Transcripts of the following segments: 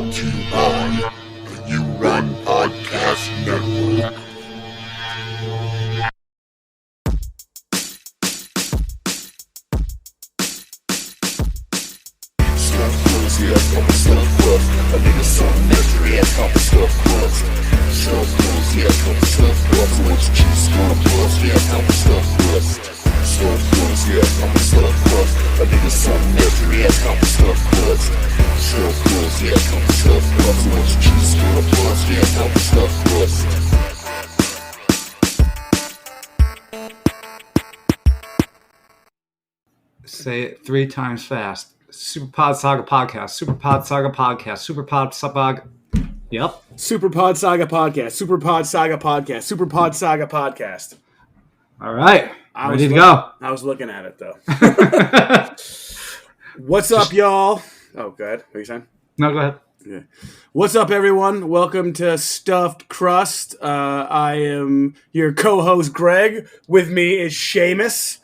Brought to you by the You Run Podcast Network. Stuff clothes, yeah, come stuff crust. A nigga something extra, yeah, come stuff crust. Stuff clothes, yeah, come stuff crust. What you choose, gonna bust, yeah, come stuff crust. Stuff clothes, yeah, come stuff crust. A nigga something extra, yeah, come stuff crust. Stuff clothes, yeah, come stuff crust. What you choose, gonna bust, yeah, come stuff crust. Say it 3 times fast. Super Pod Saga Podcast. Super Pod Saga Podcast. Super Pod Saga. Yep. Super Pod Saga Podcast. Super Pod Saga Podcast. Super Pod Saga Podcast. All right. Ready to go. I was looking at it, though. What's up, y'all? Oh, good. What are you saying? No, go ahead. Yeah. What's up, everyone? Welcome to Stuffed Crust. I am your co-host, Greg. With me is Sheamus.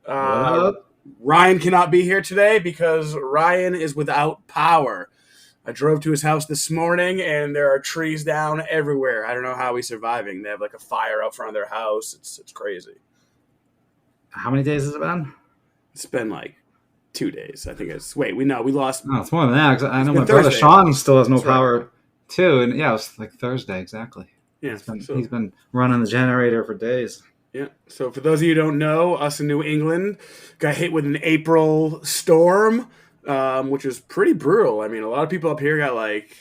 Ryan cannot be here today because Ryan is without power. I drove to his house this morning, and there are trees down everywhere. I don't know how he's surviving. They have like a fire out front of their house. It's crazy. How many days has it been? It's been like 2 days. I think it's... Wait, we lost... No, it's more than that. 'Cause I know my brother Sean still has no power, too. And yeah, it was like Thursday, exactly. Yeah, he's been running the generator for days. Yeah. So for those of you who don't know, us in New England got hit with an April storm, which was pretty brutal. I mean, a lot of people up here got like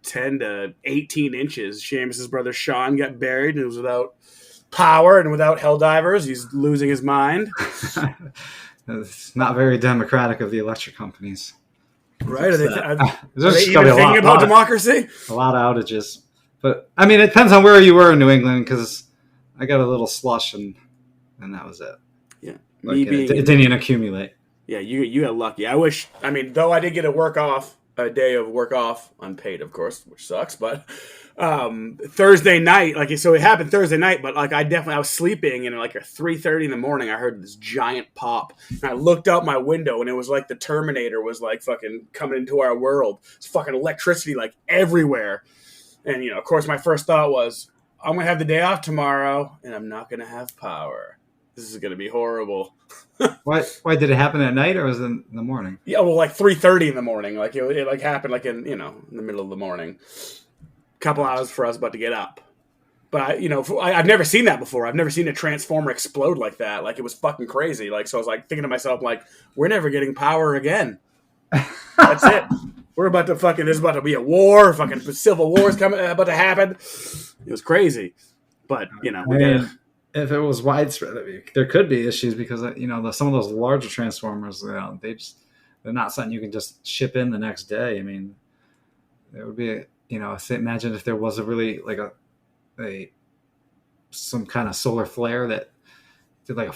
10 to 18 inches. Sheamus' brother Sean got buried and was without power and without Helldivers. He's losing his mind. It's not very democratic of the electric companies. Right? Are they even thinking about democracy? A lot of outages. But, I mean, it depends on where you were in New England, because I got a little slush, and that was it. Yeah. Like, it didn't even accumulate. Yeah, you got lucky. Though I did get a day of work off, unpaid, of course, which sucks, but Thursday night, so it happened Thursday night, but I was sleeping, and at 3:30 in the morning, I heard this giant pop, and I looked out my window, and it was like the Terminator was fucking coming into our world. It's fucking electricity everywhere, and of course, my first thought was, I'm gonna have the day off tomorrow, and I'm not gonna have power. This is gonna be horrible. Why did it happen at night, or was it in the morning? Yeah, well, 3:30 in the morning. It happened in the middle of the morning. Couple hours for us about to get up. But I've never seen that before. I've never seen a transformer explode like that. It was fucking crazy. So I was thinking to myself, we're never getting power again. That's it. We're about to there's about to be a war. Fucking civil war is about to happen. It was crazy. But if it was widespread, there could be issues because some of those larger transformers, they're not something you can just ship in the next day. I mean, there would be imagine if there was a really some kind of solar flare that did a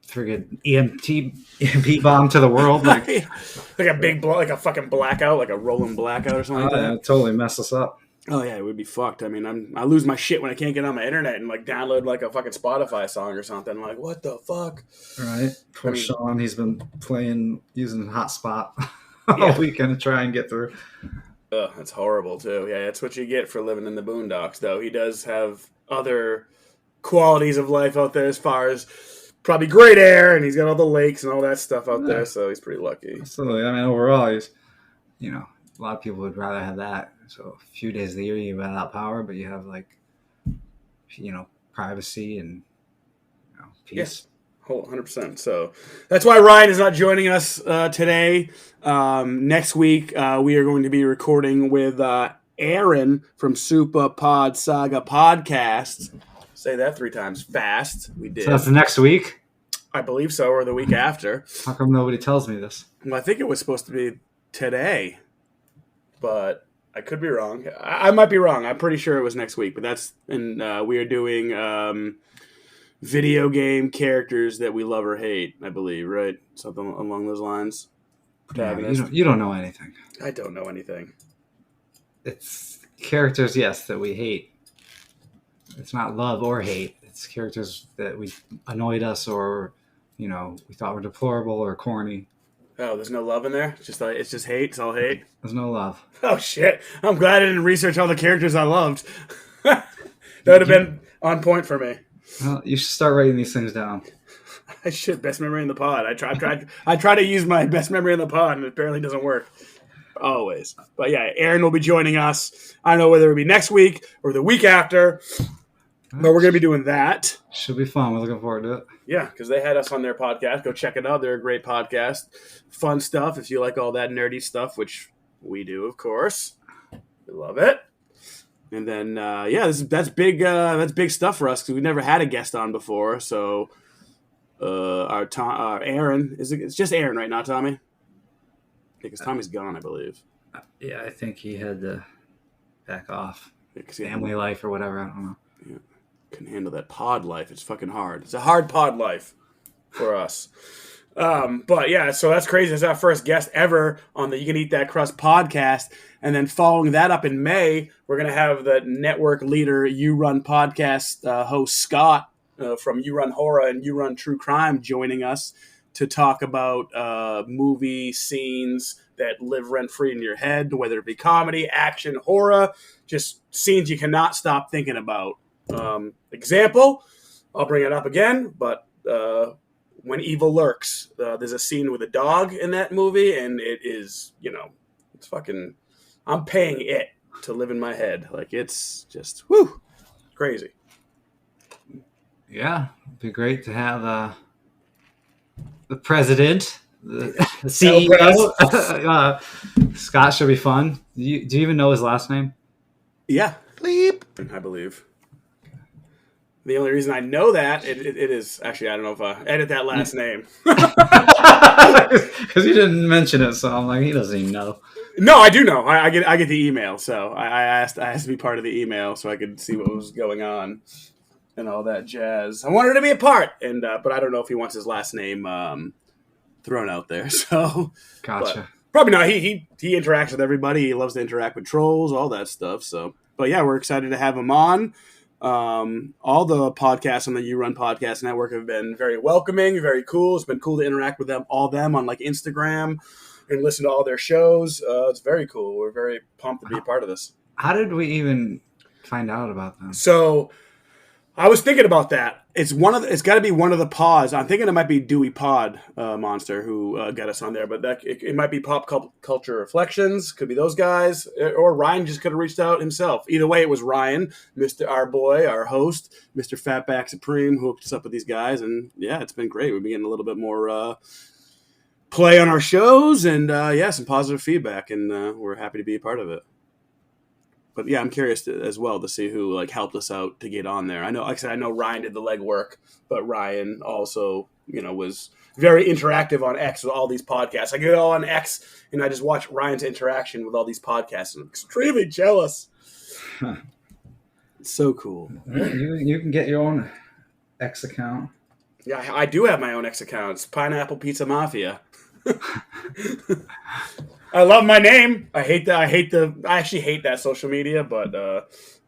friggin' EMP bomb to the world, like a big a fucking blackout, like a rolling blackout or something like that. It totally mess us up. Oh yeah, it would be fucked. I mean, I lose my shit when I can't get on my internet and download a fucking Spotify song or something. I'm what the fuck? Right. Poor Sean, he's been using hotspot all weekend to try and get through. Ugh, that's horrible too. Yeah, that's what you get for living in the boondocks, though. He does have other qualities of life out there as far as probably great air, and he's got all the lakes and all that stuff out there, so he's pretty lucky. Absolutely. I mean, overall, he's, a lot of people would rather have that. So a few days of the year you're without power, but you have privacy and peace. Yes. 100%. So that's why Ryan is not joining us today. Next week, we are going to be recording with Aaron from Super Pod Saga Podcast. Say that 3 times fast. We did. So that's the next week? I believe so, or the week after. How come nobody tells me this? Well, I think it was supposed to be today, but I could be wrong. I might be wrong. I'm pretty sure it was next week, but we are doing video game characters that we love or hate, I believe, right? Something along those lines. Protagonist. You don't know anything. I don't know anything. It's characters, yes, that we hate. It's not love or hate. It's characters that annoyed us or, we thought were deplorable or corny. Oh, there's no love in there. It's just hate. It's all hate. There's no love. Oh shit! I'm glad I didn't research all the characters I loved. That would have been on point for me. Well, you should start writing these things down. I should best memory in the pod. I try to use my best memory in the pod, and it apparently doesn't work. Always. But yeah, Aaron will be joining us. I don't know whether it'll be next week or the week after, but we're going to be doing that. Should be fun. We're looking forward to it. Yeah, because they had us on their podcast. Go check it out. They're a great podcast. Fun stuff if you like all that nerdy stuff, which we do, of course. We love it. And then, that's big stuff for us because we never had a guest on before. So our Aaron, it's just Aaron right now, Tommy? Because Tommy's gone, I believe. Yeah, I think he had to back off. Family life or whatever. I don't know. Yeah. Couldn't handle that pod life. It's fucking hard. It's a hard pod life for us. But yeah, so that's crazy. It's our first guest ever on the You Can Eat That Crust podcast. And then following that up in May, we're going to have the network leader, You Run podcast host Scott from You Run Horror and You Run True Crime joining us to talk about movie scenes that live rent-free in your head, whether it be comedy, action, horror, just scenes you cannot stop thinking about. Example, I'll bring it up again, but When Evil Lurks, there's a scene with a dog in that movie, and it is, it's fucking, I'm paying it to live in my head. Like, it's just, whew, crazy. Yeah, it'd be great to have the president, the CEO. Scott should be fun. Do you even know his last name? Yeah. Bleep. I believe. The only reason I know that, it is, actually, I don't know if I edit that last name. Because you didn't mention it, so I'm like, he doesn't even know. No, I do know. I get the email, so I asked to be part of the email so I could see what was going on and all that jazz. I wanted to be a part, and but I don't know if he wants his last name thrown out there. So Gotcha. Probably not. He interacts with everybody. He loves to interact with trolls, all that stuff. So, but yeah, we're excited to have him on. All the podcasts on the You Run Podcast Network have been very welcoming, very cool. It's been cool to interact with them on like Instagram and listen to all their shows. It's very cool. We're very pumped to be a part of this. How did we even find out about them? So I was thinking about that. It's got to be one of the pods. I'm thinking it might be Dewey Pod Monster who got us on there, but it might be Pop Culture Reflections. Could be those guys, or Ryan just could have reached out himself. Either way, it was Ryan, our boy, our host, Mr. Fatback Supreme, who hooked us up with these guys, and yeah, it's been great. We've been getting a little bit more play on our shows, and some positive feedback, and we're happy to be a part of it. But yeah, I'm curious as well to see who helped us out to get on there. I know, like I said, I know Ryan did the legwork, but Ryan also, was very interactive on X with all these podcasts. I go on X and I just watch Ryan's interaction with all these podcasts, and I'm extremely jealous. Huh. It's so cool. You can get your own X account. Yeah, I do have my own X account. It's Pineapple Pizza Mafia. I love my name. I actually hate that social media, but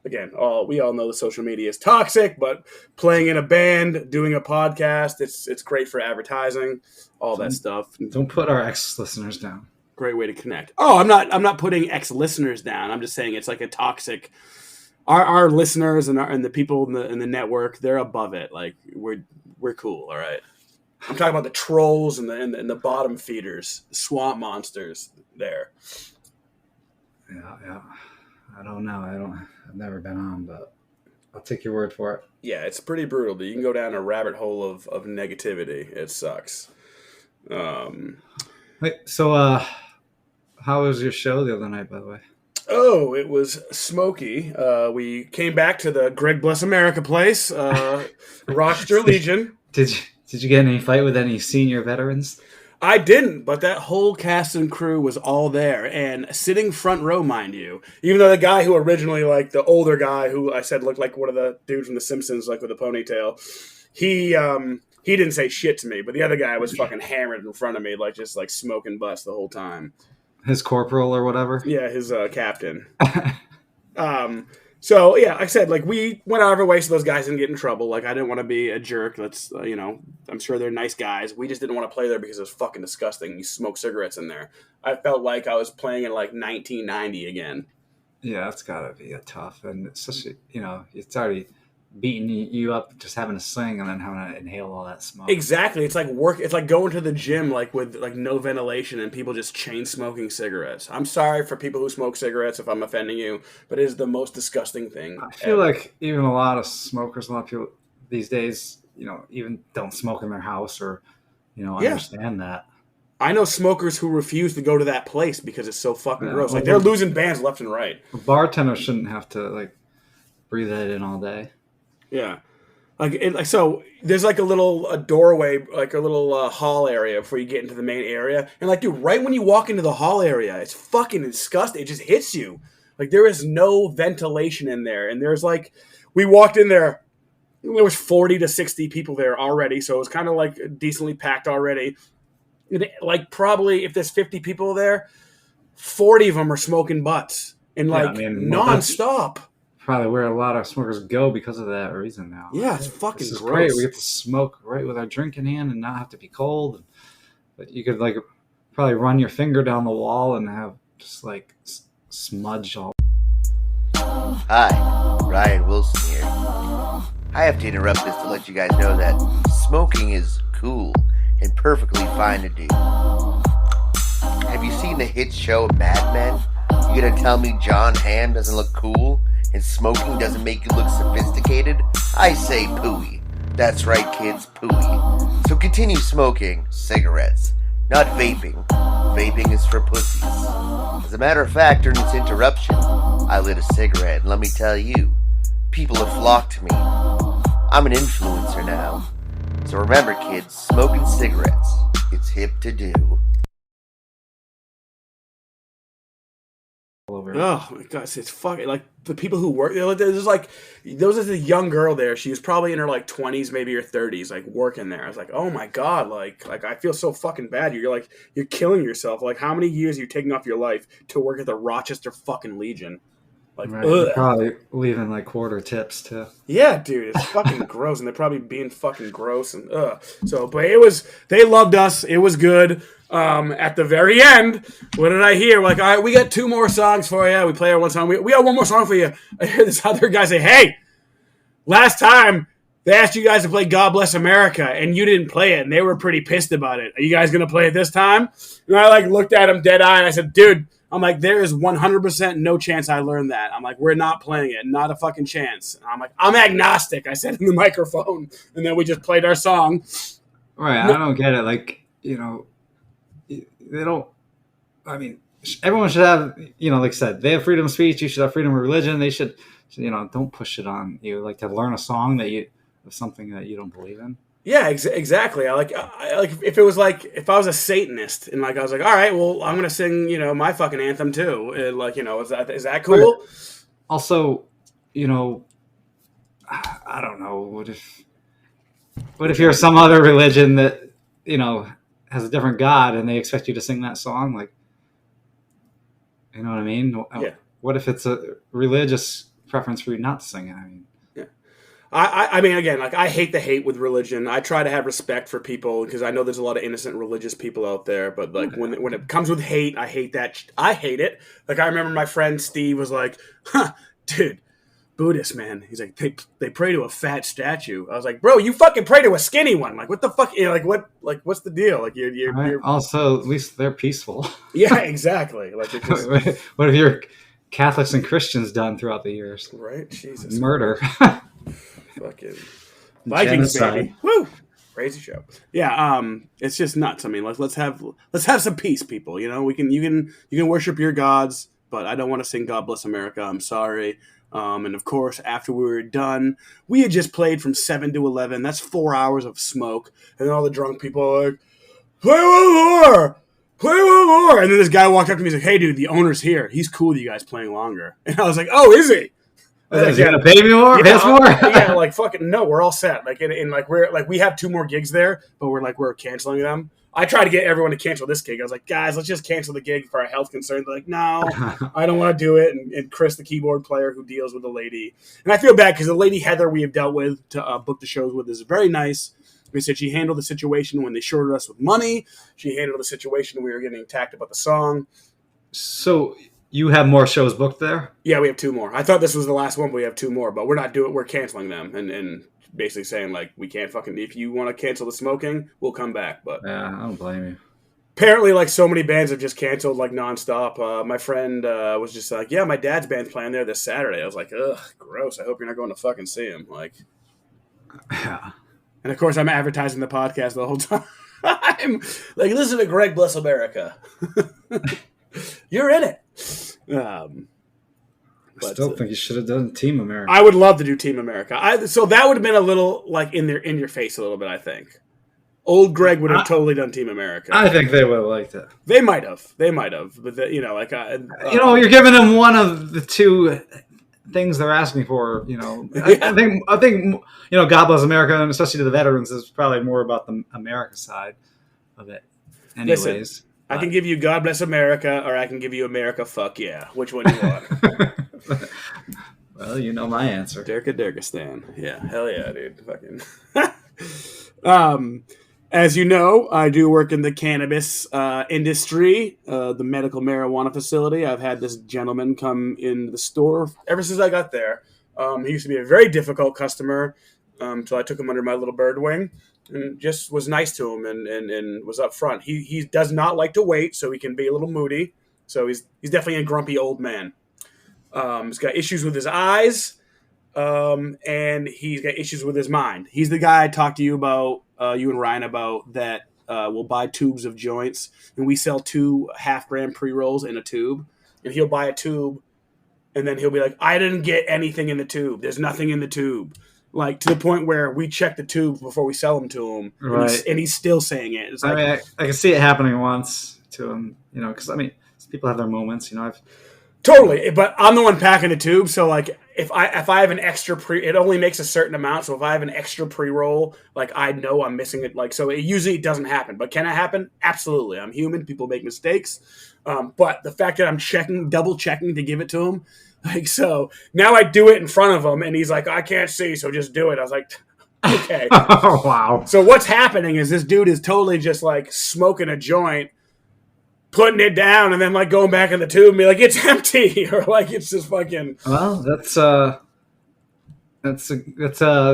again, we all know the social media is toxic, but playing in a band, doing a podcast, it's great for advertising, all that stuff. Don't put our ex-listeners down. Great way to connect. Oh, I'm not putting ex-listeners down. I'm just saying it's like a toxic. Our listeners and the people in the network, they're above it. Like we're cool, all right. I'm talking about the trolls and the bottom feeders, the swamp monsters there. Yeah. I don't know. I've never been on, but I'll take your word for it. Yeah, it's pretty brutal. You can go down a rabbit hole of negativity. It sucks. Wait, so how was your show the other night, by the way? Oh, it was smoky. We came back to the Greg Bless America place, Rochester Legion. Did you get in any fight with any senior veterans? I didn't, but that whole cast and crew was all there, and sitting front row, mind you. Even though the guy who originally, the older guy who I said looked like one of the dudes from The Simpsons, with a ponytail, he didn't say shit to me, but the other guy was fucking hammered in front of me, just smoking butts the whole time. His corporal or whatever? Yeah, his captain. So yeah, like I said, like we went out of our way so those guys didn't get in trouble. Like I didn't want to be a jerk. Let's I'm sure they're nice guys. We just didn't want to play there because it was fucking disgusting. You smoke cigarettes in there. I felt like I was playing in like 1990 again. Yeah, that's gotta be a tough, and especially it's already beating you up just having to sing and then having to inhale all that smoke. Exactly. It's like work. It's like going to the gym like with like no ventilation and people just chain smoking cigarettes. I'm sorry for people who smoke cigarettes if I'm offending you, but it is the most disgusting thing. I feel like even a lot of smokers, a lot of people these days, even don't smoke in their house or, understand that. I know smokers who refuse to go to that place because it's so fucking gross. Like they're losing bands left and right. A bartender shouldn't have to like breathe that in all day. Yeah. So there's like a doorway, like a little hall area before you get into the main area. And like, dude, right when you walk into the hall area, it's fucking disgusting. It just hits you. Like there is no ventilation in there. And there's like, we walked in there, there was 40 to 60 people there already. So it was kind of like decently packed already. And like probably if there's 50 people there, 40 of them are smoking butts and like nonstop. Probably where a lot of smokers go because of that reason now. Yeah, it's fucking gross. Great. We get to smoke right with our drink in hand and not have to be cold. But you could like probably run your finger down the wall and have just like smudge all. Hi, Ryan Wilson here. I have to interrupt this to let you guys know that smoking is cool and perfectly fine to do. Have you seen the hit show Mad Men? You gonna tell me John Hamm doesn't look cool? And smoking doesn't make you look sophisticated? I say pooey. That's right, kids, pooey. So continue smoking cigarettes, not vaping. Vaping is for pussies. As a matter of fact, during this interruption, I lit a cigarette, and let me tell you, people have flocked to me. I'm an influencer now. So remember, kids, smoking cigarettes, it's hip to do. Oh my god, it's fucking like the people who work. There's like there was a young girl there. She was probably in her like 20s, maybe her 30s, like working there. I was like, oh my god, like I feel so fucking bad. You're killing yourself. Like how many years are you taking off your life to work at the Rochester fucking Legion? Like right. Probably leaving like quarter tips too. Yeah, dude, it's fucking gross, and they're probably being fucking gross and So, but they loved us. It was good. At the very end, what did I hear? Like, all right, we got 2 more songs for you. We play our one song. We got 1 more song for you. I hear this other guy say, hey, last time they asked you guys to play God Bless America, and you didn't play it, and they were pretty pissed about it. Are you guys going to play it this time? And I, like, looked at him dead-eye, and I said, dude, I'm like, there is 100% no chance I learned that. I'm like, we're not playing it. Not a fucking chance. And I'm like, I'm agnostic, I said in the microphone. And then we just played our song. Right, I don't get it. Like, they don't. I mean, everyone should have. Like I said, they have freedom of speech. You should have freedom of religion. They should. Don't push it on you. Like to learn a song of something that you don't believe in. Yeah, exactly. I like if it was like if I was a Satanist and like I was like, all right, well, I'm gonna sing my fucking anthem too. And like is that cool? But also, I don't know. What if you're some other religion that has a different God and they expect you to sing that song? Like, you know what I mean? Yeah. What if it's a religious preference for you not to sing it? I mean, yeah. I mean, again, like I hate the hate with religion. I try to have respect for people because I know there's a lot of innocent religious people out there. But like when it comes with hate, I hate that. I hate it. Like I remember my friend Steve was like, "Huh, dude, Buddhist, man." He's like, they pray to a fat statue. I was like, bro, you fucking pray to a skinny one. Like, what the fuck? What's the deal? Like, you're also at least they're peaceful. Yeah, exactly. Like, it just, what have your Catholics and Christians done throughout the years? Right, Jesus, murder, fucking Vikings, baby, woo, crazy show. Yeah, it's just nuts. I mean, let's have some peace, people. You can worship your gods, but I don't want to sing God Bless America. I'm sorry. And of course, after we were done, we had just played from 7 to 11. That's 4 hours of smoke. And then all the drunk people are like, play one more! Play one more! And then this guy walked up to me and he's like, hey, dude, the owner's here. He's cool with you guys playing longer. And I was like, oh, is he? Is he gonna pay me more? Yeah, more? Yeah, like fucking no, we're all set. Like, and like we have 2 more gigs there, but we're canceling them. I tried to get everyone to cancel this gig. I was like, guys, let's just cancel the gig for our health concerns. They're like, no, I don't want to do it. And Chris, the keyboard player who deals with the lady. And I feel bad because the lady Heather we have dealt with to book the shows with is very nice. We said she handled the situation when they shorted us with money. She handled the situation when we were getting attacked about the song. So you have more shows booked there? Yeah, we have 2 more. I thought this was the last one, but we have 2 more. But we're not doing. We're canceling them and basically saying like we can't fucking. If you want to cancel the smoking, we'll come back. But Yeah, I don't blame you. apparently, like so many bands have just canceled like nonstop. My friend was just like, "Yeah, my dad's band's playing there this Saturday." I was like, "Ugh, gross. I hope you're not going to fucking see him." Like, Yeah. and of course, I'm advertising the podcast the whole time. I'm like, listen to Greg Bless America. You're in it. I still think you should have done Team America. I would love to do Team America. So that would have been a little like in your face a little bit. I think old Greg would have totally done Team America. I think they would have liked it. They might have, but You're giving them one of the 2 things they're asking for. I think God Bless America, and especially to the veterans, is probably more about the America side of it. Anyways. Listen, I can give you God Bless America, or I can give you America Fuck Yeah. Which one do you want? Well, you know my answer. Durkistan. Yeah, hell yeah, dude. Fucking. As you know, I do work in the cannabis industry, the medical marijuana facility. I've had this gentleman come in the store ever since I got there. He used to be a very difficult customer, so I took him under my little bird wing and just was nice to him and was up front. He does not like to wait, so he can be a little moody. So he's definitely a grumpy old man. He's got issues with his eyes, and he's got issues with his mind. He's the guy I talked to you about, you and Ryan about, that will buy tubes of joints, and we sell 2 half-gram pre-rolls in a tube, and he'll buy a tube, and then he'll be like, I didn't get anything in the tube. There's nothing in the tube. Like, to the point where we check the tubes before we sell them to him, Right. and he's still saying it. It's like, I can see it happening once to him, because, people have their moments, Totally, but I'm the one packing the tube, so like if I have an extra it only makes a certain amount. So if I have an extra pre-roll, like I know I'm missing it. Like so, it usually doesn't happen. But can it happen? Absolutely. I'm human. People make mistakes. But the fact that I'm double checking to give it to him, like so now I do it in front of him, and he's like, I can't see, so just do it. I was like, okay. Oh wow. So what's happening is this dude is totally just like smoking a joint, putting it down, and then like going back in the tube and be like, it's empty, or like it's just fucking. Well, that's a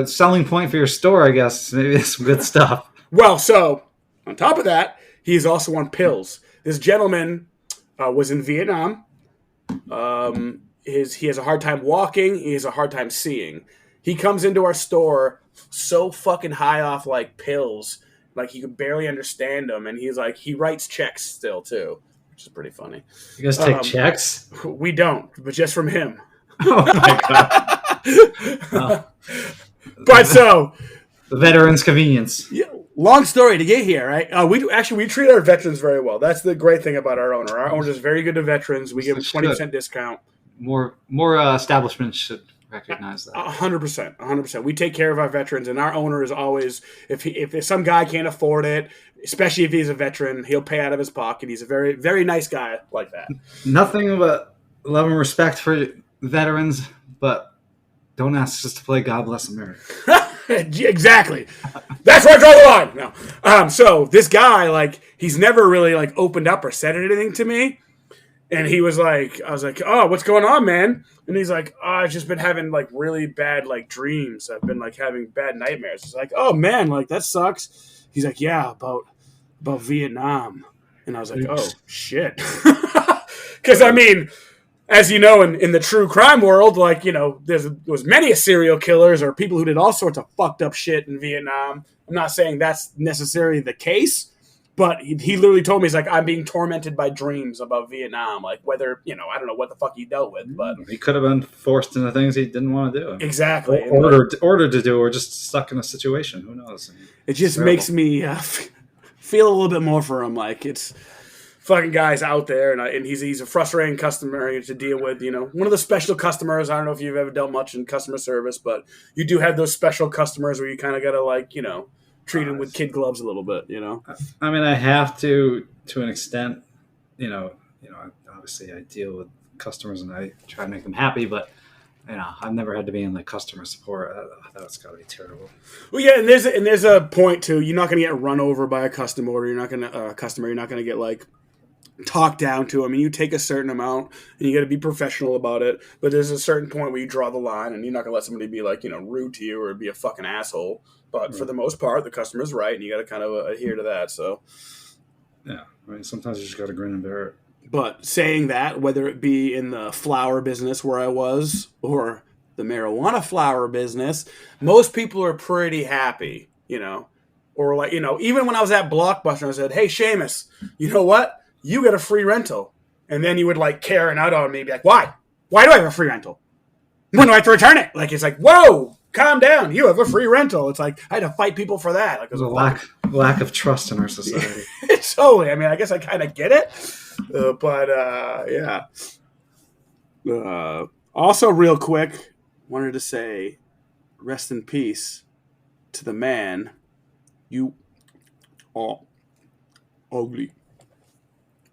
selling point for your store, I guess. Maybe it's some good stuff. Well, so on top of that, he's also on pills. This gentleman was in Vietnam. He has a hard time walking. He has a hard time seeing. He comes into our store so fucking high off like pills. Like, he could barely understand them, and he's like, he writes checks still, too, which is pretty funny. You guys take checks? We don't, but just from him. Oh, my God. Oh. But so... The veterans' convenience. Yeah, long story to get here, right? We treat our veterans very well. That's the great thing about our owner. Our owner is very good to veterans. We give them 20% discount. More establishments should recognize that. 100%. We take care of our veterans, and our owner is always, if some guy can't afford it, especially if he's a veteran, he'll pay out of his pocket. He's a very, very nice guy like that. Nothing but love and respect for veterans, but don't ask us to play God Bless America. Exactly. That's where I draw the line. No. So this guy, like, he's never really like opened up or said anything to me. And he was like, I was like, oh, what's going on, man? And he's like, oh, I've just been having like really bad like dreams. I've been like having bad nightmares. It's like, oh man, like that sucks. He's like, yeah, about Vietnam. And I was like, oh shit. Because I mean, as you know, in the true crime world, like, there was many serial killers or people who did all sorts of fucked up shit in Vietnam. I'm not saying that's necessarily the case. But he literally told me, he's like, I'm being tormented by dreams about Vietnam. Like, whether, I don't know what the fuck he dealt with, but... He could have been forced into things he didn't want to do. Exactly. Ordered to do, or just stuck in a situation. Who knows? It just makes me feel a little bit more for him. Like, it's fucking guys out there, and he's a frustrating customer to deal with, One of the special customers, I don't know if you've ever dealt much in customer service, but you do have those special customers where you kind of got to, like, treat him with kid gloves a little bit, you know. I mean, I have to an extent. You know. Obviously, I deal with customers and I try to make them happy, but I've never had to be in like customer support. That's got to be terrible. Well, yeah, and there's a point too. You're not going to get run over by a customer. You're not going to get like talked down to. I mean, you take a certain amount and you got to be professional about it. But there's a certain point where you draw the line, and you're not going to let somebody be like rude to you or be a fucking asshole. But for the most part, the customer's right, and you got to kind of adhere to that. So yeah, I mean, sometimes you just got to grin and bear it. But saying that, whether it be in the flower business where I was or the marijuana flower business, most people are pretty happy, Or like, even when I was at Blockbuster, I said, "Hey, Sheamus, you know what? You get a free rental." And then you would like Karen out on me, be like, "Why? Why do I have a free rental? When do I have to return it?" Like, it's like, whoa, calm down. You have a free rental. It's like, I had to fight people for that. Like, there's a lack of trust in our society. Totally. I mean, I guess I kind of get it. But yeah. Also, real quick, wanted to say rest in peace to the man. You are ugly.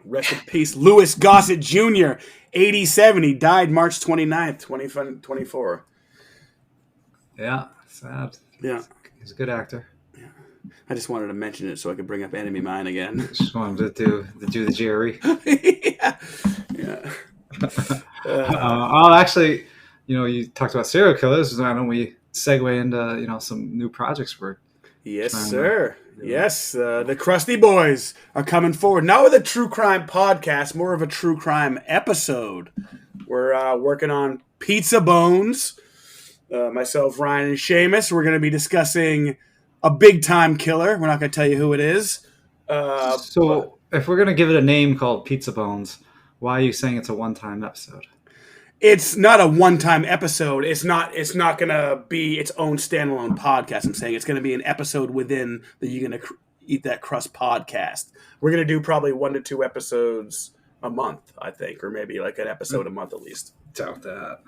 Rest in peace, Louis Gossett Jr., 87. He died March 29th, 2024. Yeah, sad. Yeah. He's a good actor. Yeah. I just wanted to mention it so I could bring up Enemy Mine again. Just wanted to do the Jerry. Yeah. Actually, you talked about serial killers. Why don't we segue into some new projects we're Yes, sir. Yes, the Crusty Boys are coming forward. Not with a true crime podcast, more of a true crime episode. We're working on Pizza Bones. Myself, Ryan, and Sheamus. We're going to be discussing a big-time killer. We're not going to tell you who it is. If we're going to give it a name called Pizza Bones, why are you saying it's a one-time episode? It's not a one-time episode. It's not going to be its own standalone podcast. I'm saying it's going to be an episode within the You're Going to Eat That Crust podcast. We're going to do probably 1 to 2 episodes a month, I think, or maybe like an episode a month at least. Doubt that.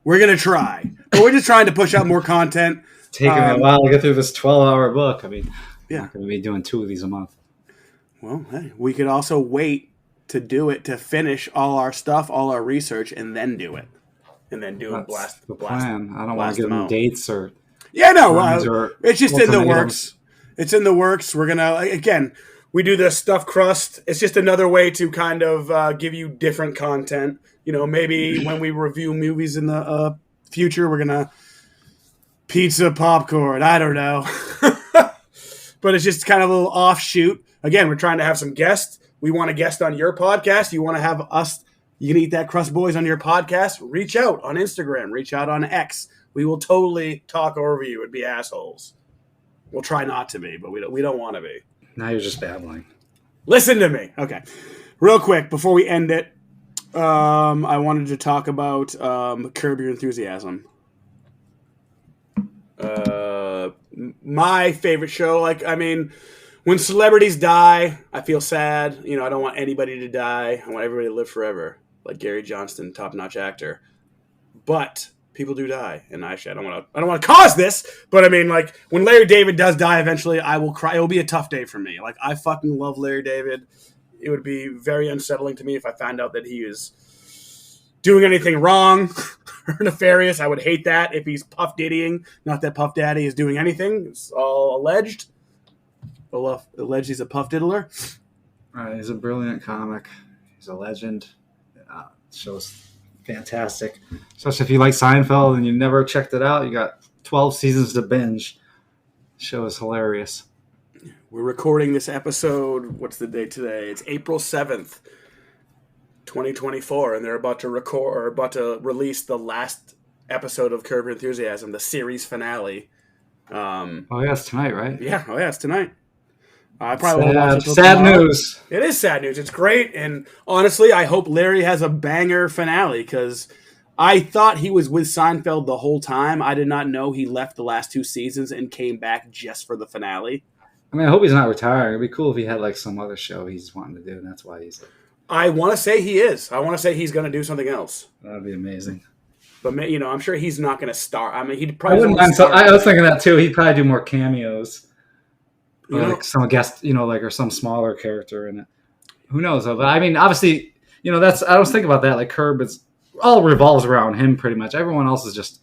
We're going to try. But we're just trying to push out more content. It's taking me a while to get through this 12-hour book. I mean, yeah. I'm not going to be doing 2 of these a month. Well, hey, we could also wait to do it, to finish all our stuff, all our research, and then do it. And then do it. Blast the plan. I don't want to give them dates or... Yeah, no. It's just in the works. It's in the works. We're going to... Again, we do the stuffed crust. It's just another way to kind of give you different content. Maybe when we review movies in the future, we're going to pizza popcorn. I don't know. But it's just kind of a little offshoot. Again, we're trying to have some guests. We want a guest on your podcast. You want to have us, You Can Eat That Crust Boys on your podcast? Reach out on Instagram. Reach out on X. We will totally talk over you and be assholes. We'll try not to be, but we don't want to be. Now you're just babbling. Listen to me. Okay. Real quick, before we end it, I wanted to talk about Curb Your Enthusiasm. My favorite show. When celebrities die, I feel sad. I don't want anybody to die. I want everybody to live forever. Like Gary Johnston, top-notch actor. But people do die, and actually, I don't want to cause this. But when Larry David does die, eventually, I will cry. It will be a tough day for me. I fucking love Larry David. It would be very unsettling to me if I found out that he is doing anything wrong or nefarious. I would hate that if he's Puff Diddying. Not that Puff Daddy is doing anything. It's all alleged. Alleged he's a Puff Diddler. He's a brilliant comic. He's a legend. Show's fantastic. Especially if you like Seinfeld and you never checked it out. You got 12 seasons to binge. The show is hilarious. We're recording this episode. What's the date today? It's April 7th, 2024, and they're about to release the last episode of Curb Your Enthusiasm, the series finale. It's tonight, right? Yeah. It's tonight. I probably won't watch it till sad tomorrow. News. It is sad news. It's great, and honestly, I hope Larry has a banger finale because I thought he was with Seinfeld the whole time. I did not know he left the last 2 seasons and came back just for the finale. I hope he's not retiring. It'd be cool if he had some other show he's wanting to do, and that's why he's. I want to say he is. I want to say he's going to do something else. That'd be amazing. But I'm sure he's not going to star. I mean, he'd I probably. wouldn't mind. So I was thinking that too. He'd probably do more cameos, or You know? like some guest, like or some smaller character in it. Who knows? Though? But I mean, obviously, that's. I was thinking about that. Like Curb is all revolves around him pretty much. Everyone else is just,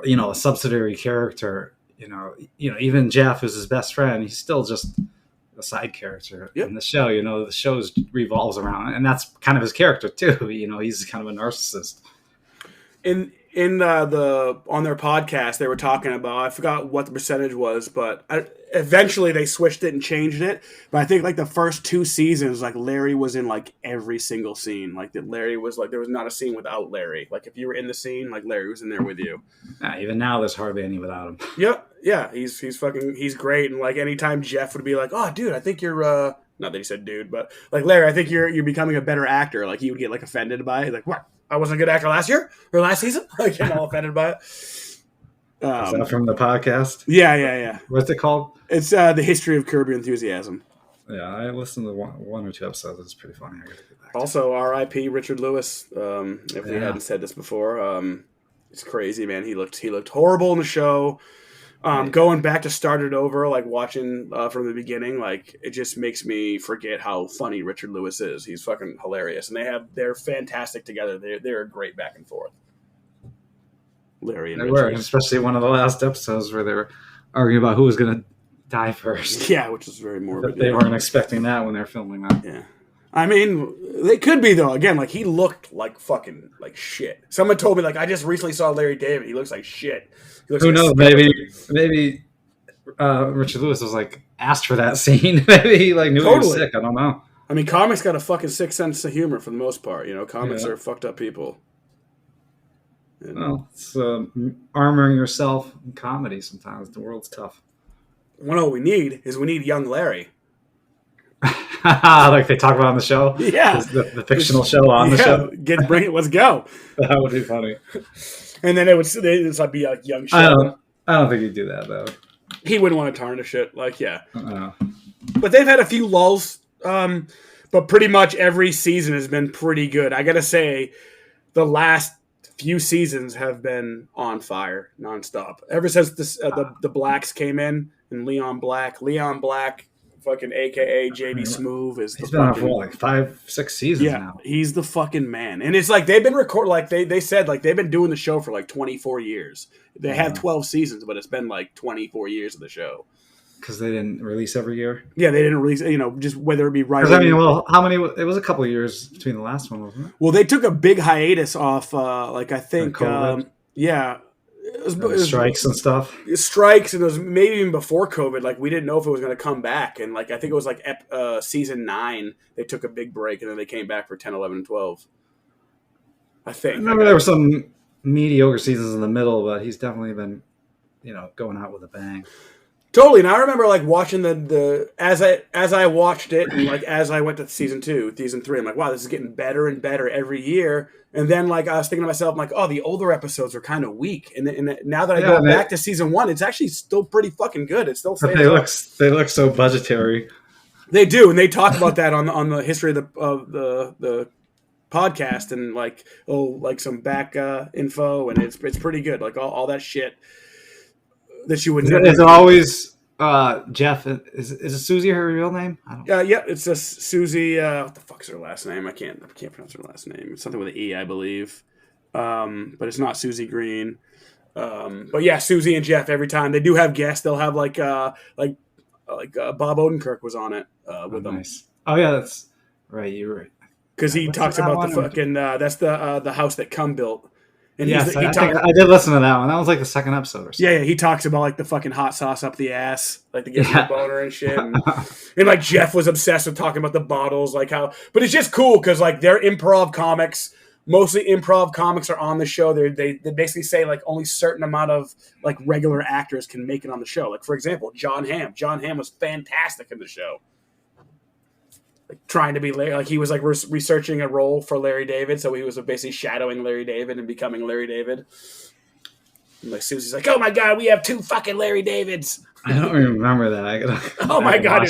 a subsidiary character. Even Jeff is his best friend. He's still just a side character in the show. The show revolves around, and that's kind of his character too. He's kind of a narcissist. In the on their podcast, they were talking about, I forgot what the percentage was, but eventually they switched it and changed it. But I think like the first 2 seasons, like Larry was in like every single scene. Like that Larry was like, there was not a scene without Larry. Like if you were in the scene, like Larry was in there with you. Even now, there's hardly any without him. Yeah, he's great. And like anytime Jeff would be like, "Oh, dude, I think you're not that he said dude, but like Larry, I think you're becoming a better actor." Like he would get like offended by it. Like, what? I wasn't a good actor last year or last season? Like getting all offended by it. Is that from the podcast? Yeah. What's it called? It's the history of Curb Your Enthusiasm. Yeah, I listened to one or 2 episodes. It's pretty funny. I gotta get back to Also, R.I.P. Richard Lewis. If we hadn't said this before, it's crazy, man. He looked horrible in the show. Going back to start it over, like watching from the beginning, like it just makes me forget how funny Richard Lewis is. He's fucking hilarious, and they're fantastic together. They're a great back and forth. Larry and They Richard. were, especially one of the last episodes where they were arguing about who was going to die first. Yeah, which is very morbid. But they weren't expecting that when they're filming that. Yeah. I mean, they could be, though. Again, like, he looked like fucking, like, shit. Someone told me, like, I just recently saw Larry David. He looks like shit. He looks Who like knows? Maybe Richard Lewis was, like, asked for that scene. Maybe he, like, knew he was sick. I don't know. I mean, comics got a fucking sick sense of humor for the most part. Comics are fucked up people. Well, it's armoring yourself in comedy sometimes. The world's tough. Well, what we need is young Larry. Like they talk about on the show? Yeah. The fictional show on the show? Bring it, let's go. That would be funny. And then it's like be a young show. I don't think he'd do that, though. He wouldn't want to tarnish it. Like, yeah. Uh-oh. But they've had a few lulls. But pretty much every season has been pretty good. I got to say, the last few seasons have been on fire nonstop. Ever since the Blacks came in and Leon Black, fucking AKA JD Smoove is he's been on for like 5-6 seasons now. He's the fucking man. And it's like they've been they said like they've been doing the show for like 24 years. They have 12 seasons, but it's been like 24 years of the show. Because they didn't release every year? Yeah, they didn't release, just whether it be right. I mean, well, how many? It was a couple of years between the last one, wasn't it? Well, they took a big hiatus off, I think, it was strikes and stuff. Strikes, and it was maybe even before COVID. Like, we didn't know if it was going to come back. And, like, I think it was like season 9, they took a big break, and then they came back for 10, 11, and 12. I think. I remember there were some mediocre seasons in the middle, but he's definitely been, going out with a bang. Totally, and I remember like watching as I watched it, and like as I went to season 2, season 3, I'm like, wow, this is getting better and better every year. And then like I was thinking to myself, I'm like, oh, the older episodes are kind of weak. And now that I go back to season 1, it's actually still pretty fucking good. It's still. But they look so budgetary. They do, and they talk about that on the history of the podcast, and like some back info, and it's pretty good. Like all that shit. That you would never. Is it always Jeff? Is it Susie her real name? Yeah, it's a Susie. What the fuck's her last name? I can't pronounce her last name. It's something with an E, I believe. But it's not Susie Green. But yeah, Susie and Jeff. Every time they do have guests, they'll have like Bob Odenkirk was on it with them. Nice. Oh yeah, that's right. You're right. Because he talks about the fucking. That's the house that Cum built. And yes, I did listen to that one. That was like the second episode or something. Yeah, he talks about like the fucking hot sauce up the ass, like to get the boner and shit. And like Jeff was obsessed with talking about the bottles, like how. But it's just cool because like they're improv comics. Mostly improv comics are on the show. They basically say like only certain amount of like regular actors can make it on the show. Like for example, John Hamm. John Hamm was fantastic in the show. Like trying to be like he was like researching a role for Larry David, so he was basically shadowing Larry David and becoming Larry David. And like Susie's like, "Oh my god, we have 2 fucking Larry Davids." I don't even remember that. Oh my god!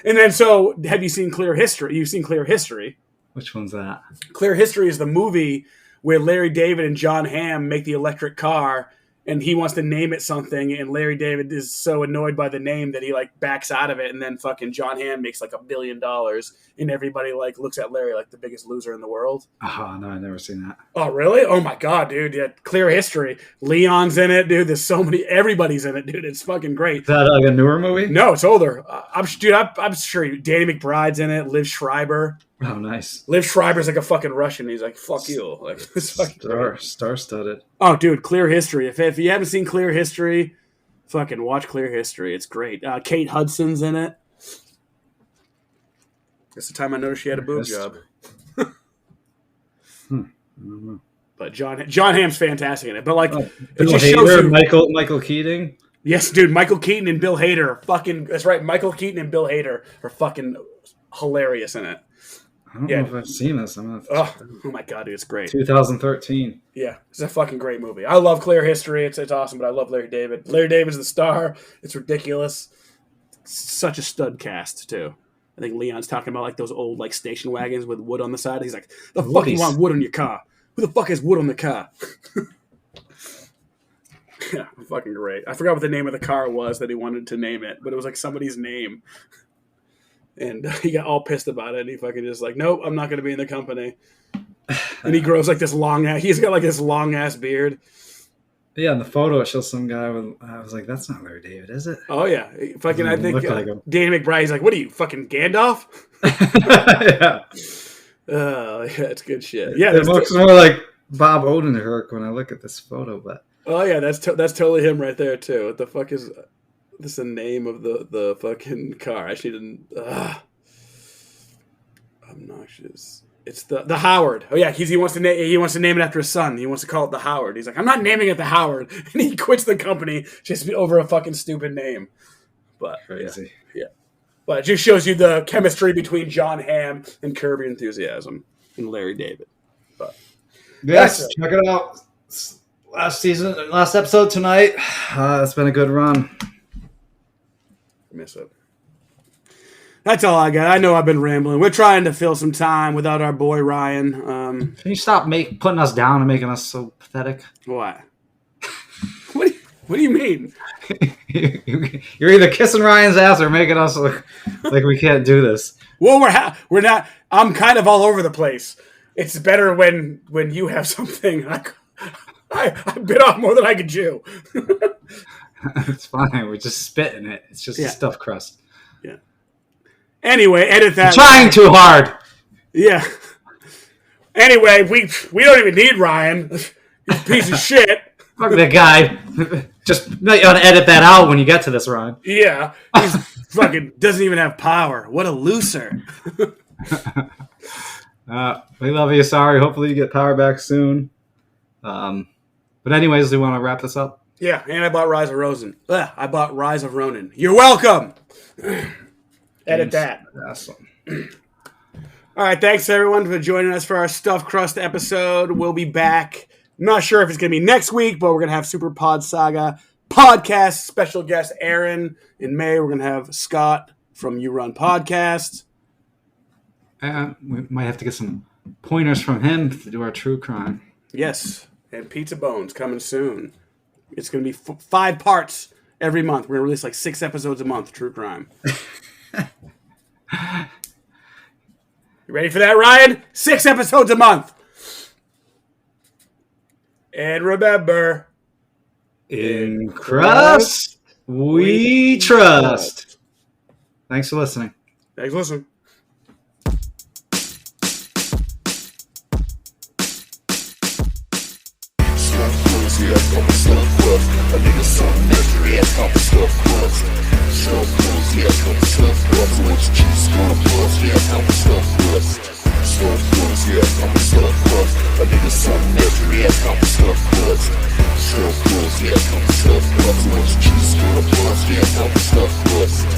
And then so, have you seen Clear History? You've seen Clear History. Which one's that? Clear History is the movie where Larry David and John Hamm make the electric car, and he wants to name it something, and Larry David is so annoyed by the name that he like backs out of it, and then fucking John Hamm makes like $1 billion, and everybody like looks at Larry like the biggest loser in the world. Oh no, I've never seen that. Oh really? Oh my god, dude! Yeah, Clear History. Leon's in it, dude. There's so many. Everybody's in it, dude. It's fucking great. Is that like a newer movie? No, it's older. I'm sure Danny McBride's in it. Liv Schreiber. Oh, nice. Liv Schreiber's like a fucking Russian. He's like, fuck you. Like, it's fucking star-studded. Oh, dude, Clear History. If you haven't seen Clear History, fucking watch Clear History. It's great. Kate Hudson's in it. That's the time I noticed she had a boob job. But John Hamm's fantastic in it. But like, it Bill just Hader, shows you. Michael Keating. Yes, dude, Michael Keaton and Bill Hader are fucking. That's right, Michael Keaton and Bill Hader are fucking hilarious in it. I don't know if I've seen this. Oh my god, dude, it's great. 2013. Yeah, it's a fucking great movie. I love Clear History. It's awesome, but I love Larry David. Larry David's the star. It's ridiculous. Such a stud cast too. I think Leon's talking about like those old like station wagons with wood on the side. He's like, "The fuck you want wood on your car? Who the fuck has wood on the car?" Yeah, fucking great. I forgot what the name of the car was that he wanted to name it, but it was like somebody's name. And he got all pissed about it, and he fucking just like, nope, I'm not going to be in the company. And he grows like this he's got like this long ass beard. Yeah, in the photo it shows some guy with. I was like, that's not Larry David, is it? Oh yeah, fucking. I think like him. Danny McBride's like, what are you, fucking Gandalf? Yeah. Yeah, it's good shit. Yeah, it looks more like Bob Odenkirk when I look at this photo, but. Oh yeah, that's totally him right there too. What the fuck is this? The name of the fucking car? I didn't. Obnoxious. It's the Howard. Oh yeah, he wants to name it after his son. He wants to call it the Howard. He's like, I'm not naming it the Howard, and he quits the company just over a fucking stupid name. But Crazy. Yeah. But it just shows you the chemistry between John Hamm and Curb Your Enthusiasm and Larry David. But yes, check it out. Last episode tonight. It's been a good run. Miss it. That's all I got. I know I've been rambling. We're trying to fill some time without our boy Ryan. Can you stop putting us down and making us so pathetic? What? What do you mean? You're either kissing Ryan's ass or making us look like we can't do this. Well, we're not. I'm kind of all over the place. It's better when you have something. I bit off more than I could chew. It's fine. We're just spitting it. It's just a stuffed crust. Yeah. Anyway, edit that. You're trying too hard. Yeah. Anyway, we don't even need Ryan. He's a piece of shit. Fuck that guy. Just you ought to edit that out when you get to this, Ryan. Yeah. He's fucking doesn't even have power. What a loser. We love you. Sorry. Hopefully you get power back soon. But anyways, do you want to wrap this up? Yeah, and I bought Rise of Ronin. I bought Rise of Ronin. You're welcome. Edit that. Awesome. All right, thanks everyone for joining us for our Stuffed Crust episode. We'll be back. I'm not sure if it's going to be next week, but we're going to have Super Pod Saga podcast, special guest Aaron. In May, we're going to have Scott from You Run Podcast. We might have to get some pointers from him to do our true crime. Yes, and Pizza Bones coming soon. It's going to be 5 parts every month. We're going to release like 6 episodes a month, true crime. You ready for that, Ryan? 6 episodes a month. And remember, in Crust, we trust. Thanks for listening. Thanks for listening. Yeah, I'm a stuffed crust. A nigga something mystery, yeah, I'm a stuffed crust. Stuffed crust, yeah, I'm a stuffed crust. So what you choose, gonna bust, yeah, I'm a stuffed crust. Stuffed crust, yeah, I'm a stuffed crust. A nigga something mystery, yeah, I'm a stuffed crust. Stuffed crust, yeah, I'm a stuffed crust. So what you choose, gonna bust, yeah, I'm a stuffed crust.